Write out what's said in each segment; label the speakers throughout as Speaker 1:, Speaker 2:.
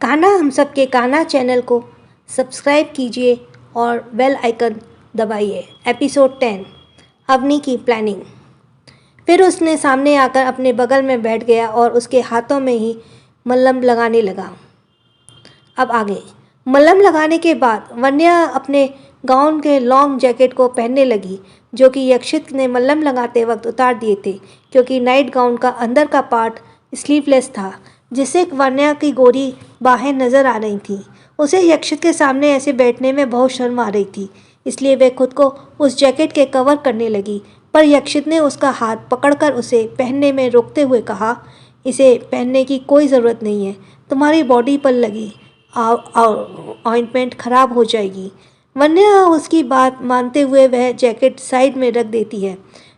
Speaker 1: कान्हा हम सबके कान्हा चैनल को सब्सक्राइब कीजिए और बेल आइकन दबाइए। एपिसोड 10 अवनी की प्लानिंग। फिर उसने सामने आकर अपने बगल में बैठ गया और उसके हाथों में ही मल्लम लगाने लगा। अब आगे मल्लम लगाने के बाद वन्या अपने गाउन के लॉन्ग जैकेट को पहनने लगी, जो कि यक्षित ने मल्लम लगाते वक्त उतार दिए थे, क्योंकि नाइट गाउन का अंदर का पार्ट स्लीवलेस था, जिससे वन्या की गोरी बाहें नजर आ रही थीं। उसे यक्षित के सामने ऐसे बैठने में बहुत शर्म आ रही थी, इसलिए वह खुद को उस जैकेट के कवर करने लगी। पर यक्षित ने उसका हाथ पकड़कर उसे पहनने में रोकते हुए कहा, इसे पहनने की कोई ज़रूरत नहीं है, तुम्हारी बॉडी पर लगी ऑइंटमेंट खराब हो जाएगी। वन्या उसकी बात मानते हुए वह जैकेट साइड में रख देती है।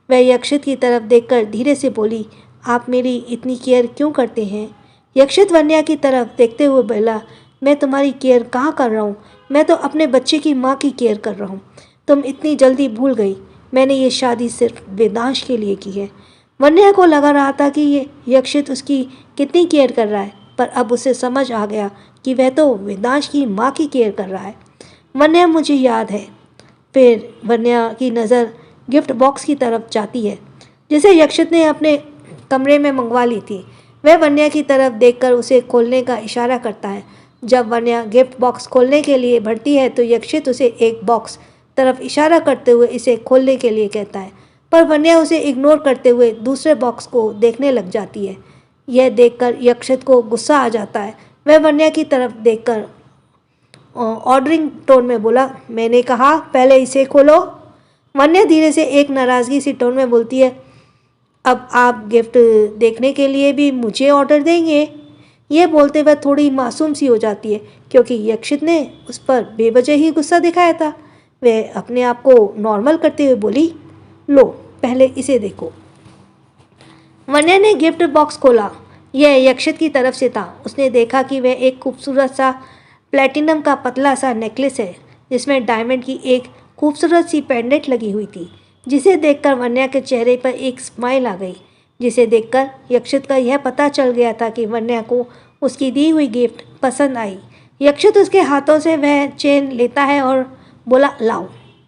Speaker 1: वह यक्षित की तरफ देखकर धीरे से बोली, आप मेरी इतनी केयर क्यों करते हैं? यक्षित वन्या की तरफ देखते हुए बोला, मैं तुम्हारी केयर कहाँ कर रहा हूँ, मैं तो अपने बच्चे की माँ की केयर कर रहा हूँ। तुम इतनी जल्दी भूल गई, मैंने ये शादी सिर्फ वेदांश के लिए की है। वन्या को लगा रहा था कि ये यक्षित उसकी कितनी केयर कर रहा है, पर अब उसे समझ आ गया कि वह तो वेदांश की माँ की केयर कर रहा है। वन्या, मुझे याद है। फिर वन्या की नज़र गिफ्ट बॉक्स की तरफ जाती है, जिसे यक्षित ने अपने कमरे में मंगवा ली थी। वह वन्या की तरफ देखकर उसे खोलने का इशारा करता है। जब वन्या गिफ्ट बॉक्स खोलने के लिए बढ़ती है तो यक्षित उसे एक बॉक्स तरफ इशारा करते हुए इसे खोलने के लिए कहता है, पर वन्या उसे इग्नोर करते हुए दूसरे बॉक्स को देखने लग जाती है। यह देखकर यक्षित को गुस्सा आ जाता है। वह वन्या की तरफ देखकर ऑर्डरिंग टोन में बोला, मैंने कहा पहले इसे खोलो। वन्या धीरे से एक नाराज़गी सी टोन में बोलती है, अब आप गिफ्ट देखने के लिए भी मुझे ऑर्डर देंगे? यह बोलते वह थोड़ी मासूम सी हो जाती है, क्योंकि यक्षित ने उस पर बेवजह ही गुस्सा दिखाया था। वह अपने आप को नॉर्मल करते हुए बोली, लो पहले इसे देखो। वन्या ने गिफ्ट बॉक्स खोला। यह यक्षित की तरफ से था। उसने देखा कि वह एक खूबसूरत सा प्लेटिनम का पतला सा नेकलेस है, जिसमें डायमंड की एक खूबसूरत सी पेंडेंट लगी हुई थी, जिसे देखकर वन्या के चेहरे पर एक स्माइल आ गई, जिसे देखकर यक्षित का यह पता चल गया था कि वन्या को उसकी दी हुई गिफ्ट पसंद आई। यक्षित उसके हाथों से वह चेन लेता है और बोला, लाओ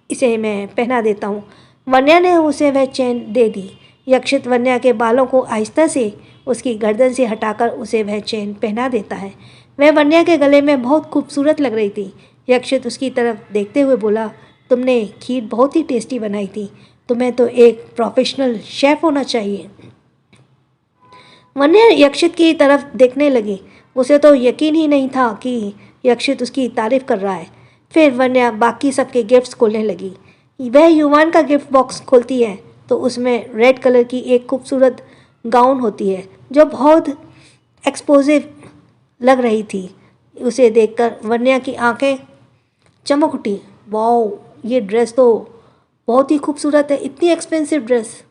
Speaker 1: इसे मैं पहना देता हूँ। वन्या ने उसे वह चेन दे दी। यक्षित वन्या के बालों को आहिस्ता से उसकी गर्दन से हटाकर उसे वह चेन पहना देता है। वह वन्या के गले में बहुत खूबसूरत लग रही थी। यक्षित उसकी तरफ देखते हुए बोला, तुमने खीर बहुत ही टेस्टी बनाई थी, तुम्हें तो एक प्रोफेशनल शेफ होना चाहिए। वन्या यक्षित की तरफ देखने लगी। उसे तो यकीन ही नहीं था कि यक्षित उसकी तारीफ कर रहा है। फिर वन्या बाकी सबके गिफ्ट्स खोलने लगी। वह युवान का गिफ्ट बॉक्स खोलती है तो उसमें रेड कलर की एक खूबसूरत गाउन होती है, जो बहुत एक्सपोजिव लग रही थी। उसे देखकर वन्या की आंखें चमक उठी। वाओ, ये ड्रेस तो बहुत ही खूबसूरत है, इतनी एक्सपेंसिव ड्रेस।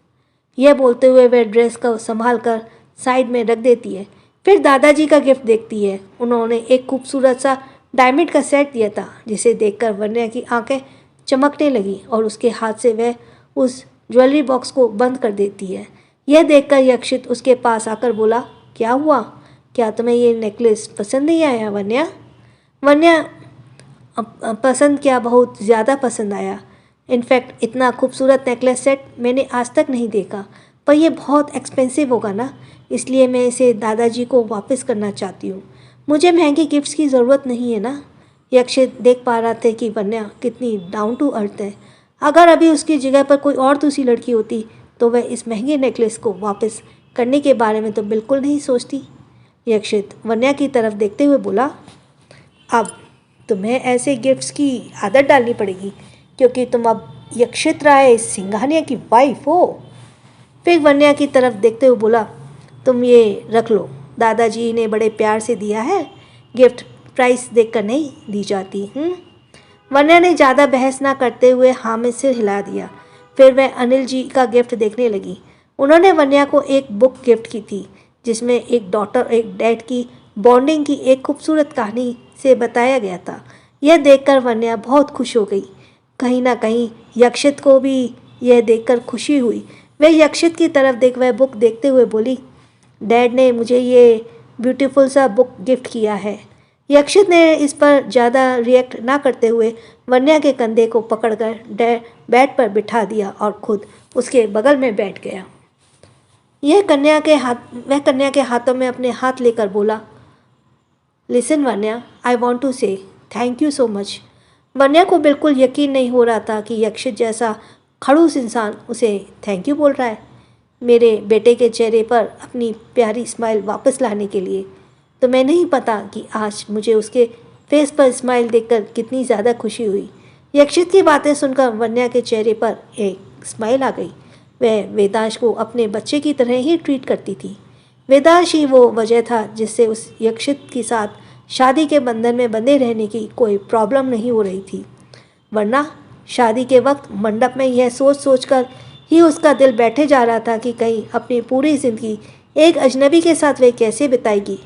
Speaker 1: यह बोलते हुए वह ड्रेस को संभाल कर साइड में रख देती है। फिर दादाजी का गिफ्ट देखती है। उन्होंने एक खूबसूरत सा डायमंड का सेट दिया था, जिसे देखकर वन्या की आंखें चमकने लगी और उसके हाथ से वह उस ज्वेलरी बॉक्स को बंद कर देती है। यह देखकर यक्षित उसके पास आकर बोला, क्या हुआ, क्या तुम्हें ये नेकलेस पसंद नहीं आया वन्या? वन्या, पसंद क्या, बहुत ज़्यादा पसंद आया। इनफैक्ट इतना खूबसूरत नेकलेस सेट मैंने आज तक नहीं देखा, पर यह बहुत एक्सपेंसिव होगा ना, इसलिए मैं इसे दादाजी को वापस करना चाहती हूँ। मुझे महंगे गिफ्ट्स की ज़रूरत नहीं है ना। यक्षित देख पा रहा था कि वन्या कितनी डाउन टू अर्थ है। अगर अभी उसकी जगह पर कोई और दूसरी लड़की होती तो वह इस महंगे नेकलेस को वापस करने के बारे में तो बिल्कुल नहीं सोचती। यक्षित वन्या की तरफ देखते हुए बोला, अब तुम्हें ऐसे गिफ्ट्स की आदत डालनी पड़ेगी, क्योंकि तुम अब यक्षित राय सिंघानिया की वाइफ हो। फिर वन्या की तरफ देखते हुए बोला, तुम ये रख लो, दादाजी ने बड़े प्यार से दिया है, गिफ्ट प्राइस देखकर नहीं दी जाती। वन्या ने ज़्यादा बहस ना करते हुए हाँ में सिर हिला दिया। फिर वह अनिल जी का गिफ्ट देखने लगी। उन्होंने वन्या को एक बुक गिफ्ट की थी, जिसमें एक डॉटर और एक डैड की बॉन्डिंग की एक खूबसूरत कहानी से बताया गया था। यह देखकर वन्या बहुत खुश हो गई। कहीं ना कहीं यक्षित को भी यह देखकर खुशी हुई। वह यक्षित की तरफ देख वह बुक देखते हुए बोली, डैड ने मुझे ये ब्यूटीफुल सा बुक गिफ्ट किया है। यक्षित ने इस पर ज़्यादा रिएक्ट ना करते हुए वन्या के कंधे को पकड़कर बेड पर बिठा दिया और खुद उसके बगल में बैठ गया। वह कन्या के हाथों में अपने हाथ लेकर बोला, listen Vanya, I want to से थैंक यू सो मच। वन्या को बिल्कुल यकीन नहीं हो रहा था कि यक्षित जैसा खड़ूस इंसान उसे थैंक यू बोल रहा है मेरे बेटे के चेहरे पर अपनी प्यारी स्माइल वापस लाने के लिए। तो मैं नहीं पता कि आज मुझे उसके फेस पर स्माइल देखकर कितनी ज़्यादा खुशी हुई। यक्षित की बातें सुनकर वन्या के चेहरे पर एक स्माइल आ गई। वह वेदांश को अपने बच्चे की तरह ही ट्रीट करती थी। वेदांश ही वो वजह था जिससे उस यक्षित के साथ शादी के बंधन में बंधे रहने की कोई प्रॉब्लम नहीं हो रही थी। वरना शादी के वक्त मंडप में यह सोच कर ही उसका दिल बैठे जा रहा था कि कहीं अपनी पूरी ज़िंदगी एक अजनबी के साथ वह कैसे बिताएगी।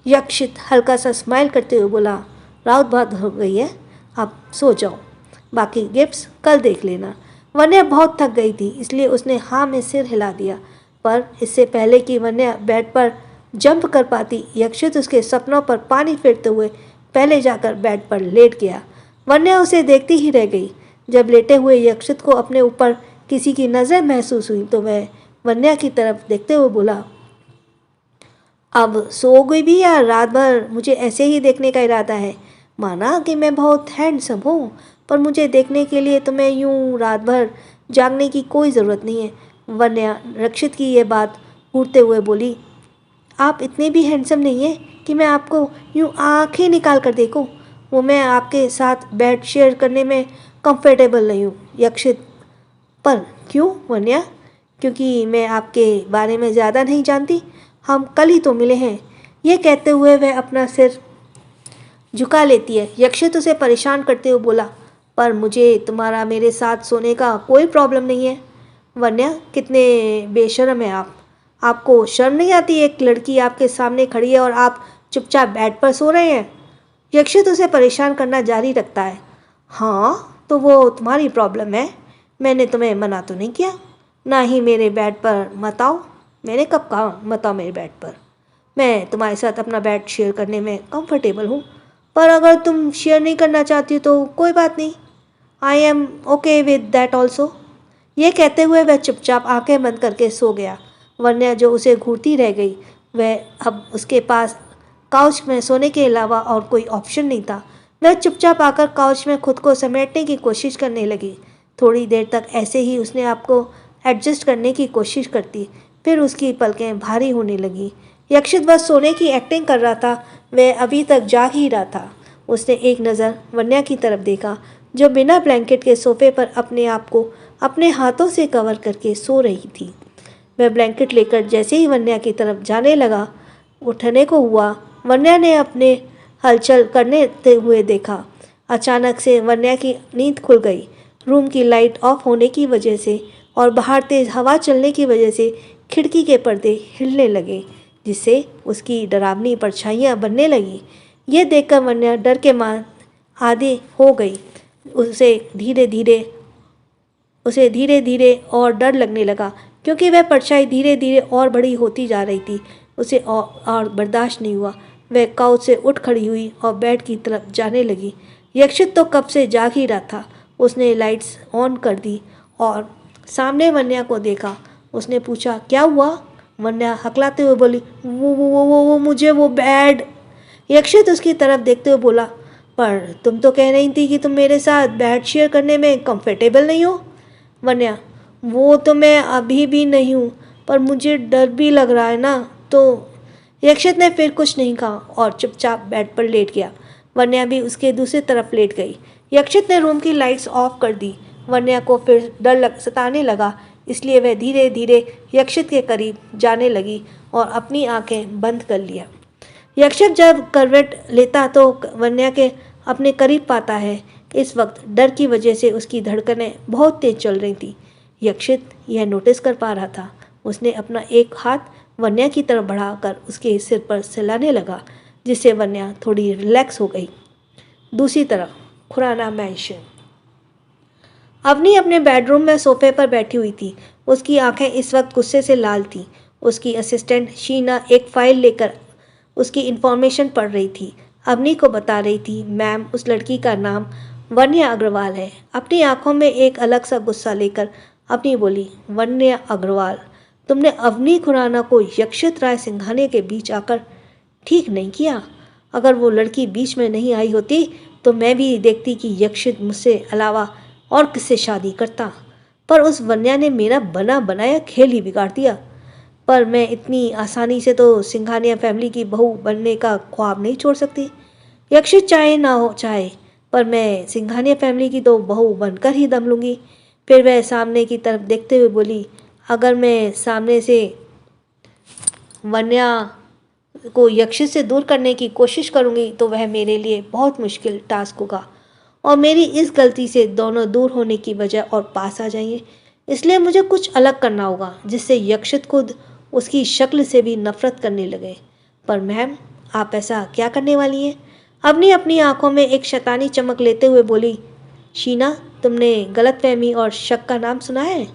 Speaker 1: यक्षित हल्का सा स्माइल करते हुए बोला, रात बात हो गई है, आप सो जाओ, बाकी गिफ्ट्स कल देख लेना। वन्या बहुत थक गई थी, इसलिए उसने हाँ में सिर हिला दिया। पर इससे पहले कि वन्या बेड पर जंप कर पाती, यक्षित उसके सपनों पर पानी फेरते हुए पहले जाकर बेड पर लेट गया। वन्या उसे देखती ही रह गई। जब लेटे हुए यक्षित को अपने ऊपर किसी की नज़र महसूस हुई तो वह वन्या की तरफ देखते हुए बोला, अब सो गई भी या रात भर मुझे ऐसे ही देखने का इरादा है? माना कि मैं बहुत हैंडसम हूँ, पर मुझे देखने के लिए तुम्हें यूं रात भर जागने की कोई ज़रूरत नहीं है। वन्या रक्षित की ये बात घूरते हुए बोली, आप इतने भी हैंडसम नहीं हैं कि मैं आपको यूं आंखें निकाल कर देखूं। वो मैं आपके साथ बेड शेयर करने में कंफर्टेबल नहीं हूँ। यक्षित, पर क्यों वन्या? क्योंकि मैं आपके बारे में ज़्यादा नहीं जानती, हम कल ही तो मिले हैं। ये कहते हुए वह अपना सिर झुका लेती है। यक्षित उसे परेशान करते हुए बोला, पर मुझे तुम्हारा मेरे साथ सोने का कोई प्रॉब्लम नहीं है। वन्या, कितने बेशर्म हैं आप। आपको शर्म नहीं आती? एक लड़की आपके सामने खड़ी है और आप चुपचाप बेड पर सो रहे हैं। यक्षित उसे परेशान करना जारी रखता है। हाँ, तो वो तुम्हारी प्रॉब्लम है, मैंने तुम्हें मना तो नहीं किया। ना ही मेरे बेड पर मत आओ। मैंने कब कहा मत आओ मेरे बेड पर? मैं तुम्हारे साथ अपना बेड शेयर करने में कंफर्टेबल हूँ, पर अगर तुम शेयर नहीं करना चाहती हो तो कोई बात नहीं, I am okay with that also. ये कहते हुए वह चुपचाप आंखें बंद करके सो गया। वन्या जो उसे घूरती रह गई, वह अब उसके पास काउच में सोने के अलावा और कोई ऑप्शन नहीं था। वह चुपचाप आकर काउच में खुद को समेटने की कोशिश करने लगी। थोड़ी देर तक ऐसे ही उसने आपको एडजस्ट करने की कोशिश करती, फिर उसकी पलकें भारी होने लगी। यक्षित बस सोने की एक्टिंग कर रहा था, वह अभी तक जाग ही रहा था। उसने एक नज़र वन्या की तरफ देखा, जो बिना ब्लैंकेट के सोफे पर अपने आप को अपने हाथों से कवर करके सो रही थी। वह ब्लैंकेट लेकर जैसे ही वन्या की तरफ जाने लगा, उठने को हुआ, वन्या ने अपने हलचल करने हुए देखा। अचानक से वन्या की नींद खुल गई। रूम की लाइट ऑफ होने की वजह से और बाहर तेज़ हवा चलने की वजह से खिड़की के पर्दे हिलने लगे, जिससे उसकी डरावनी परछाइयाँ बनने लगीं। ये देखकर वन्या डर के मार आधी हो गई। उसे धीरे धीरे और डर लगने लगा, क्योंकि वह परछाई धीरे धीरे और बड़ी होती जा रही थी। उसे और बर्दाश्त नहीं हुआ। वह काउच से उठ खड़ी हुई और बेड की तरफ जाने लगी। यक्षित तो कब से जाग ही रहा था। उसने लाइट्स ऑन कर दी और सामने वन्या को देखा। उसने पूछा, क्या हुआ? वन्या हकलाते हुए बोली, वो मुझे वो बेड। यक्षित उसकी तरफ देखते हुए बोला, पर तुम तो कह रही थी कि तुम मेरे साथ बेड शेयर करने में कंफर्टेबल नहीं हो। वन्या, वो तो मैं अभी भी नहीं हूँ, पर मुझे डर भी लग रहा है ना। तो यक्षित ने फिर कुछ नहीं कहा और चुपचाप बेड पर लेट गया। वन्या भी उसके दूसरी तरफ लेट गई। यक्षित ने रूम की लाइट्स ऑफ कर दी। वन्या को फिर सताने लगा, इसलिए वह धीरे धीरे यक्षित के करीब जाने लगी और अपनी आंखें बंद कर लिया। यक्षित जब करवट लेता तो वन्या के अपने करीब पाता है। इस वक्त डर की वजह से उसकी धड़कनें बहुत तेज चल रही थी। यक्षित यह नोटिस कर पा रहा था। उसने अपना एक हाथ वन्या की तरफ बढ़ाकर उसके सिर पर सहलाने लगा, जिससे वन्या थोड़ी रिलैक्स हो गई। दूसरी तरफ खुराना मैंशन। अवनी अपने बेडरूम में सोफे पर बैठी हुई थी। उसकी आंखें इस वक्त गुस्से से लाल थीं। उसकी असिस्टेंट शीना एक फाइल लेकर उसकी इन्फॉर्मेशन पढ़ रही थी। अवनी को बता रही थी, मैम उस लड़की का नाम वन्या अग्रवाल है। अपनी आंखों में एक अलग सा गुस्सा लेकर अवनी बोली, वन्या अग्रवाल, तुमने अवनी खुराना को यक्षित राय सिंघानिया के बीच आकर ठीक नहीं किया। अगर वो लड़की बीच में नहीं आई होती तो मैं भी देखती कि यक्षित मुझसे अलावा और किससे शादी करता, पर उस वन्या ने मेरा बना बनाया खेल ही बिगाड़ दिया। पर मैं इतनी आसानी से तो सिंघानिया फैमिली की बहू बनने का ख्वाब नहीं छोड़ सकती। यक्षित चाहे ना हो चाहे, पर मैं सिंघानिया फैमिली की तो बहू बनकर ही दम लूँगी। फिर वह सामने की तरफ देखते हुए बोली, अगर मैं सामने से वन्या को यक्षित से दूर करने की कोशिश करूँगी तो वह मेरे लिए बहुत मुश्किल टास्क होगा और मेरी इस गलती से दोनों दूर होने की वजह और पास आ जाएंगे। इसलिए मुझे कुछ अलग करना होगा जिससे यक्षित खुद उसकी शक्ल से भी नफरत करने लगे। पर मैम, आप ऐसा क्या करने वाली हैं? अवनी अपनी आंखों में एक शैतानी चमक लेते हुए बोली, शीना, तुमने गलतफहमी और शक का नाम सुना है?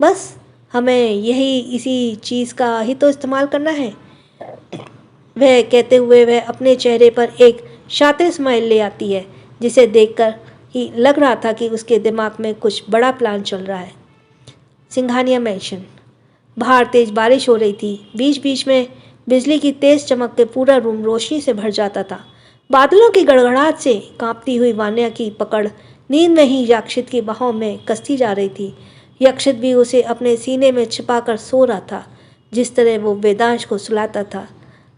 Speaker 1: बस हमें इसी चीज़ का ही तो इस्तेमाल करना है। वह कहते हुए वह अपने चेहरे पर एक शातिर स्माइल ले आती है, जिसे देखकर ही लग रहा था कि उसके दिमाग में कुछ बड़ा प्लान चल रहा है। सिंघानिया मैंशन। बाहर तेज बारिश हो रही थी। बीच बीच में बिजली की तेज चमक के पूरा रूम रोशनी से भर जाता था। बादलों की गड़गड़ाहट से कांपती हुई वान्या की पकड़ नींद में ही यक्षित की बाहों में कसती जा रही थी। यक्षित भी उसे अपने सीने में छिपाकर सो रहा था, जिस तरह वो वेदांश को सुलाता था।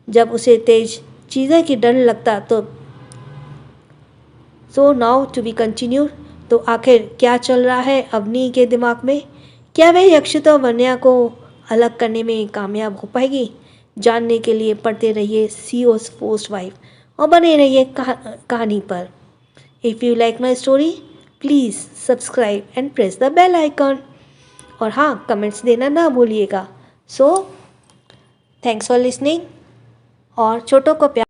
Speaker 1: जब उसे तेज चीज़ें की डर लगता तो so now to be continued. तो आखिर क्या चल रहा है अवनी के दिमाग में? क्या वह यक्षित और वन्या को अलग करने में कामयाब हो पाएगी? जानने के लिए पढ़ते रहिए सीओ's पोस्ट वाइफ और बने रहिए कहानी पर। If you like my story, please subscribe and press the bell icon. और हाँ, कमेंट्स देना ना भूलिएगा। सो थैंक्स फॉर लिसनिंग और छोटों को प्यार